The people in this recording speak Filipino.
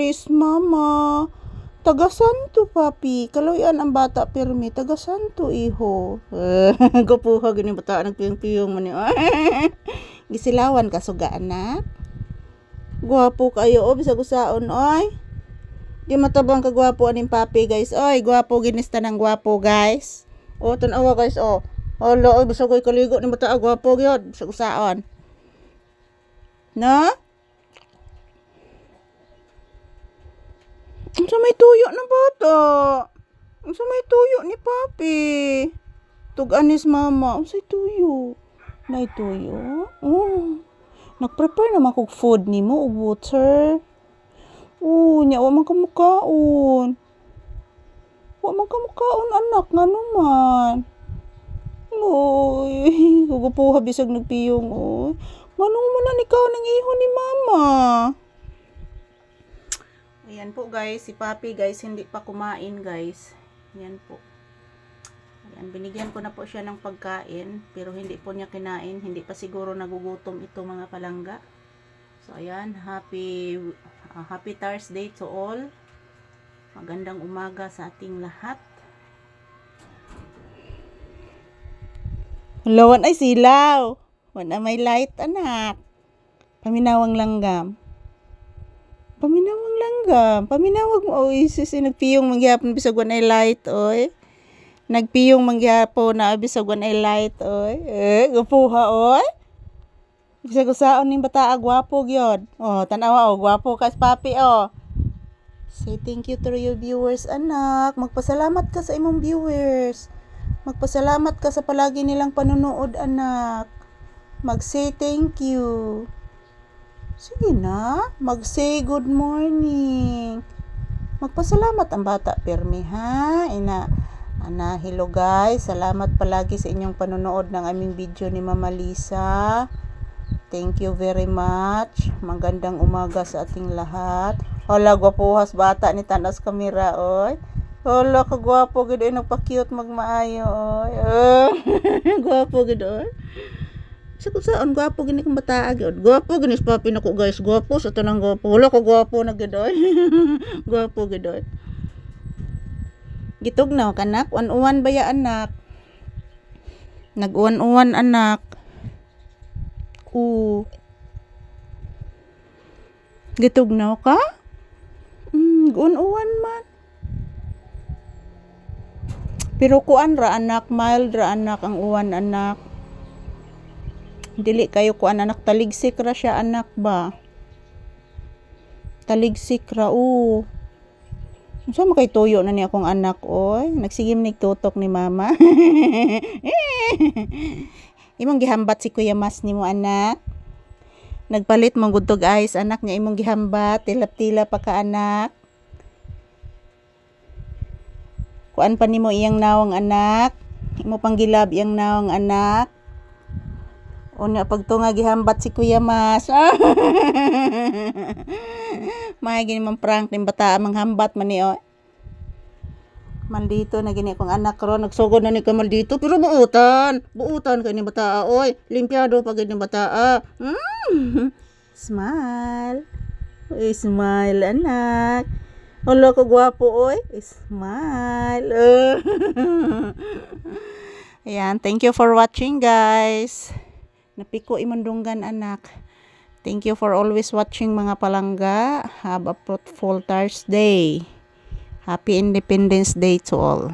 bilis, mama. Taga-santo, papi. Kaloyan ang bata, pirmi. Taga-santo, iho. Gapuha, ganyan bata. Nagpiyong-piyong man yun. Gisilawan ka, suga, anak. Gwapo kayo, o. Bisag usaon, oy. Di matabang kagwapo aning papi, guys. Oy, gwapo, ginista ng gwapo, guys. O, tanawa, guys, o. Hala, oy, bisag ko'y kaligo ni bata. Gwapo, yun. Bisag usaon. No? Ang sa may tuyo na bata. Ang sa may tuyo ni papi. Tug-anis mama. Ang sa tuyo. Nay tuyo. Oh. Nag-prepare naman kong food ni mo. Water. Oh, nya wa man ka mukaon. Wa man ka mukaon anak nga naman. Oy, gugupuha bisag nagpiyong oy. Manong mo na ikaw ng iho ni mama. Ayan po guys, si papi guys hindi pa kumain guys. Ayan po. Ayan, binigyan ko na po siya ng pagkain pero hindi po niya kinain. Hindi pa siguro nagugutom ito mga palangga. So ayan, happy Thursday to all. Magandang umaga sa ating lahat. Lawan ay silaw. Wala may light anak. Paminawang langgam. Paminawang langgam. Paminawag mo. Oy, sis, nagpiyong mangyapon bisag wanay light, oy. Nagpiyong mangyapon na bisag wanay light, oy. Gapuha, oy. Bisag usaon ning bata, gwapo gyud. Oh, tanawa, oh, gwapo ka papi, oh. Say thank you to your viewers, anak. Magpasalamat ka sa imong viewers. Magpasalamat ka sa palagi nilang panonood, anak. Mag-say thank you. Sige na, mag-say good morning. Magpasalamat ang bata, pirmi, ha? Hello guys, salamat palagi sa inyong panonood ng aming video ni Mama Lisa. Thank you very much. Magandang umaga sa ating lahat. Hala, gwapuhas bata ni tanas kamera, oy. Hala, kagwapo gid ay nagpa-cute magmaayo, oy. Gwapo gid, oy. Sa saan gwapo gini kong bata agad. Gwapo gini sa papi nako guys. Gwapo sa tanang gwapo. Wala ko gwapo na gidoy. Gwapo gidoy. Gitog na kanak. Uwan-uwan ba ya anak? Nag-uwan-uwan anak. Gitog na ka? Uwan-uwan man. Pero kuan ra anak, mild ra anak ang uwan anak. Dili kayo kuan anak, taligsik ra siya anak ba. Taligsik ra Unsa man kay tuyo na ni akong anak oy. Nagsigim nigtutok ni mama. Imong gihambat si Kuya Mas nimo anak. Nagpalit man gud tog ice anak niya imong gihambat, tilap-tila pa ka anak. Kuan pa nimo iyang nawang anak. Imo panggilab iyang nawang anak. Una pagtunga gihambat si Kuya Mas. May gini man prank ning bata manghambat man ni, oh. Maldito na gini kong anak ro, nagsugod na ni ka maldito pero buutan kay ni bata, oy. Limpiado pa gid ni bata. Smile. Oy, smile anak. Hala ka gwapo, oy. Smile. Ayan, thank you for watching guys. Napiko imundunggan anak. Thank you for always watching mga palangga. Have a fruitful Thursday. Happy Independence Day to all.